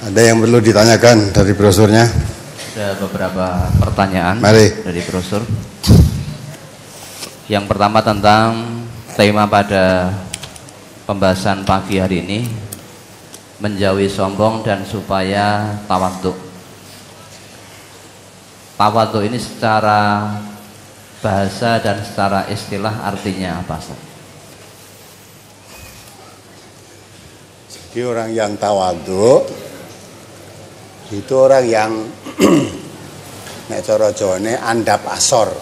Ada yang perlu ditanyakan dari brosurnya? Ada beberapa pertanyaan. Mari. Dari brosur. Yang pertama tentang tema pada pembahasan pagi hari ini, menjauhi sombong dan supaya tawadhu. Tawadhu ini secara bahasa dan secara istilah artinya apa, Ustaz? Jadi orang yang tawadhu itu orang yang nek cara Jawane andhap asor.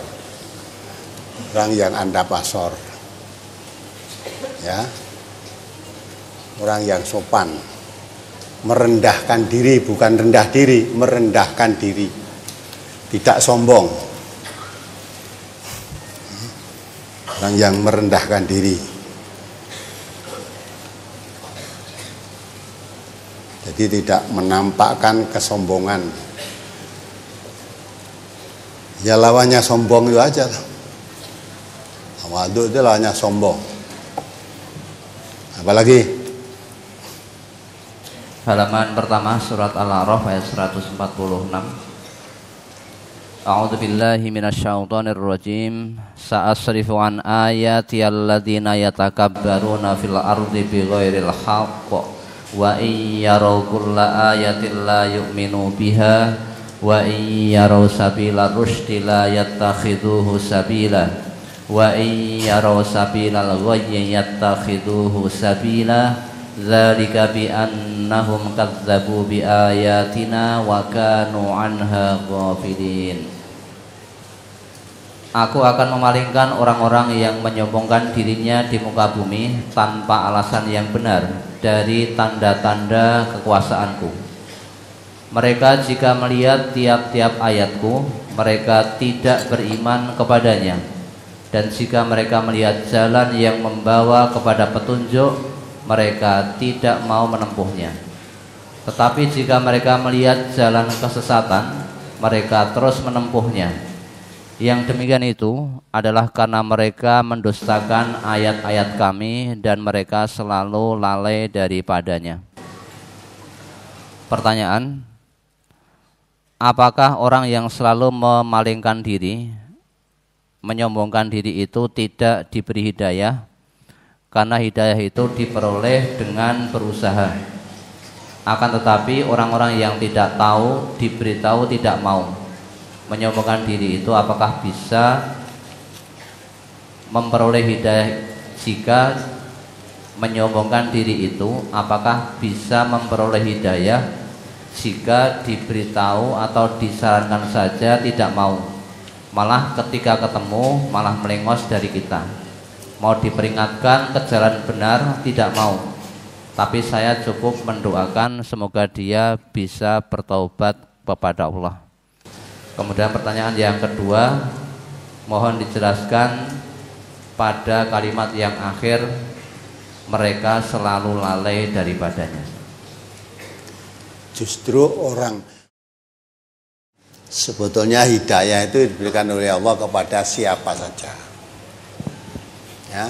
Orang yang andhap asor. Ya. Orang yang sopan. Merendahkan diri, bukan rendah diri, merendahkan diri. Tidak sombong. Orang yang merendahkan diri. Jadi tidak menampakkan kesombongan. Ya lawannya sombong itu aja lah. Tawadhu itu lawannya sombong. Apalagi? Halaman pertama surat Al-A'raf ayat 146. A'udzu billahi minasyaitonir rajim. Sa'asrifu an ayati alladziina yatakabbaruna fil ardi bighairil haqq. Wa iyyaraw kulla ayatin la yu'minu biha wa iyyaraw sabila rusydi la yattakhiduhu sabila wa iyyaraw sabilal ghayyi yattakhiduhu sabila dzalika bi annahum kadzdzabu bi ayatina wa kanu anha ghafilin. Aku akan memalingkan orang-orang yang menyombongkan dirinya di muka bumi tanpa alasan yang benar dari tanda-tanda kekuasaanku. Mereka jika melihat tiap-tiap ayatku, mereka tidak beriman kepadanya. Dan jika mereka melihat jalan yang membawa kepada petunjuk, mereka tidak mau menempuhnya. Tetapi jika mereka melihat jalan kesesatan, mereka terus menempuhnya. Yang demikian itu adalah karena mereka mendustakan ayat-ayat kami dan mereka selalu lalai daripadanya. Pertanyaan, apakah orang yang selalu memalingkan diri, menyombongkan diri itu tidak diberi hidayah? Karena hidayah itu diperoleh dengan berusaha. Akan tetapi orang-orang yang tidak tahu, diberitahu tidak mau. Menyombongkan diri itu apakah bisa memperoleh hidayah? Jika menyombongkan diri itu apakah bisa memperoleh hidayah jika diberitahu atau disarankan saja tidak mau, malah ketika ketemu malah melengos dari kita. Mau diperingatkan ke jalan benar tidak mau, tapi saya cukup mendoakan semoga dia bisa bertaubat kepada Allah. Kemudian pertanyaan yang kedua, mohon dijelaskan pada kalimat yang akhir, mereka selalu lalai daripadanya. Justru orang sebetulnya hidayah itu diberikan oleh Allah kepada siapa saja. Ya.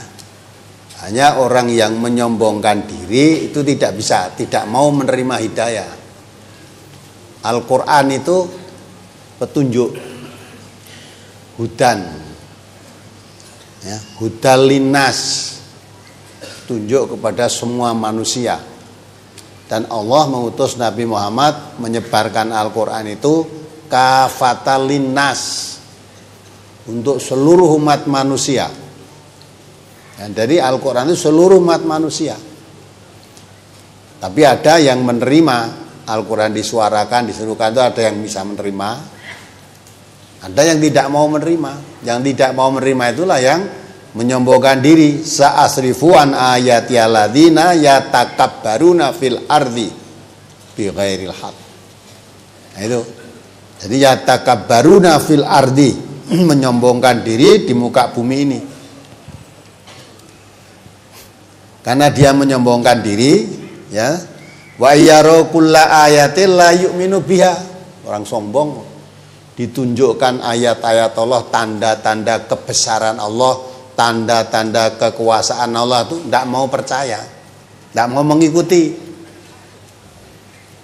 Hanya orang yang menyombongkan diri itu tidak bisa, tidak mau menerima hidayah. Al-Quran itu petunjuk, hudan, ya, hudal linnas, tunjuk kepada semua manusia. Dan Allah mengutus Nabi Muhammad menyebarkan Al-Quran itu kafatal linnas, untuk seluruh umat manusia. Dan dari Al-Quran itu seluruh umat manusia. Tapi ada yang menerima Al-Quran disuarakan, disuruhkan, itu ada yang bisa menerima. Ada yang tidak mau menerima. Yang tidak mau menerima itulah yang menyombongkan diri. Sa'asrifuan ayati alladzina yatakabbaruna fil ardi bighairil haqq. Nah itu. Jadi yatakabbaruna fil ardi, menyombongkan diri di muka bumi ini. Karena dia menyombongkan diri, ya. Wa yaro kulla ayatin la yu'minu biha. Orang sombong ditunjukkan ayat-ayat Allah, tanda-tanda kebesaran Allah, tanda-tanda kekuasaan Allah itu tidak mau percaya, tidak mau mengikuti.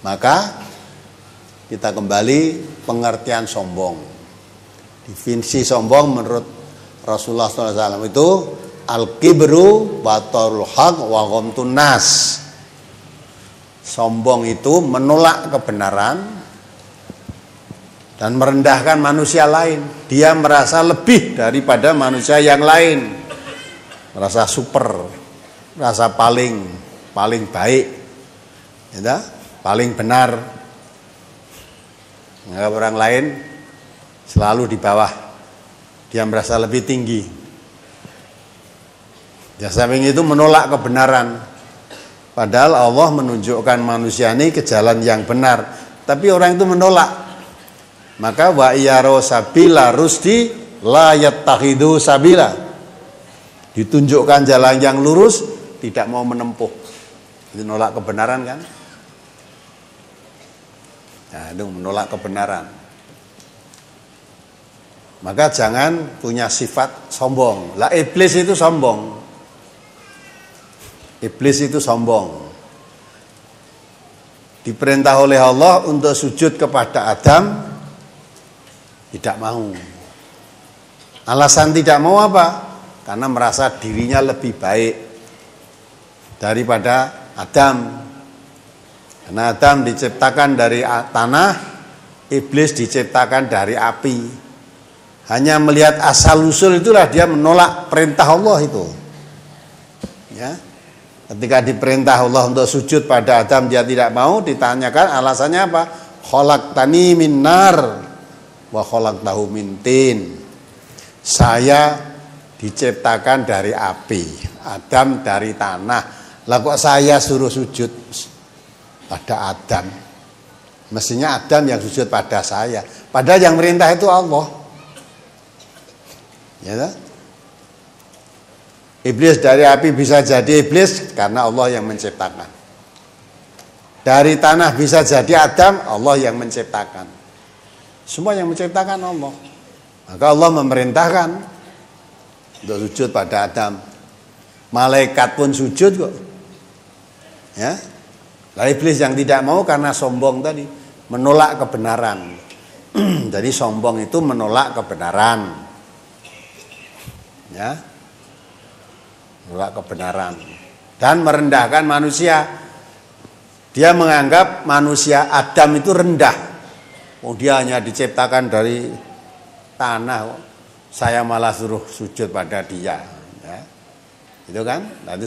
Maka kita kembali pengertian sombong. Definisi sombong menurut Rasulullah SAW itu al-kibru batarul haq wa ghamtun nas. Sombong itu menolak kebenaran dan merendahkan manusia lain. Dia merasa lebih daripada manusia yang lain. Merasa super, merasa paling baik, ya, paling benar. Menganggap orang lain selalu di bawah. Dia merasa lebih tinggi. Di samping itu menolak kebenaran. Padahal Allah menunjukkan manusia ini ke jalan yang benar, tapi orang itu menolak. Maka wa iyaro sabila rusdi la yattakhidu sabila. Ditunjukkan jalan yang lurus, tidak mau menempuh. Itu menolak kebenaran kan? Nah, itu menolak kebenaran. Maka jangan punya sifat sombong. Lah iblis itu sombong. Iblis itu sombong. Diperintah oleh Allah untuk sujud kepada Adam, tidak mau. Alasan tidak mau apa? Karena merasa dirinya lebih baik daripada Adam. Karena Adam diciptakan dari tanah, iblis diciptakan dari api. Hanya melihat asal-usul itulah dia menolak perintah Allah itu. Ya. Ketika diperintah Allah untuk sujud pada Adam, dia tidak mau. Ditanyakan alasannya apa? Khalaqtani min nar wa khalaqtahu min tin. Saya diciptakan dari api, Adam dari tanah. Lah kok saya suruh sujud pada Adam? Mestinya Adam yang sujud pada saya. Padahal yang merintah itu Allah. Ya tak? Iblis dari api bisa jadi iblis karena Allah yang menciptakan. Dari tanah bisa jadi Adam, Allah yang menciptakan. Semua yang menciptakan Allah. Maka Allah memerintahkan untuk sujud pada Adam. Malaikat pun sujud kok. Ya. Lah iblis yang tidak mau karena sombong tadi, menolak kebenaran. Jadi sombong itu menolak kebenaran. Ya. Menolak kebenaran dan merendahkan manusia. Dia menganggap manusia Adam itu rendah. Oh, dia hanya diciptakan dari tanah, saya malah suruh sujud pada dia. Ya. Itu kan? Nanti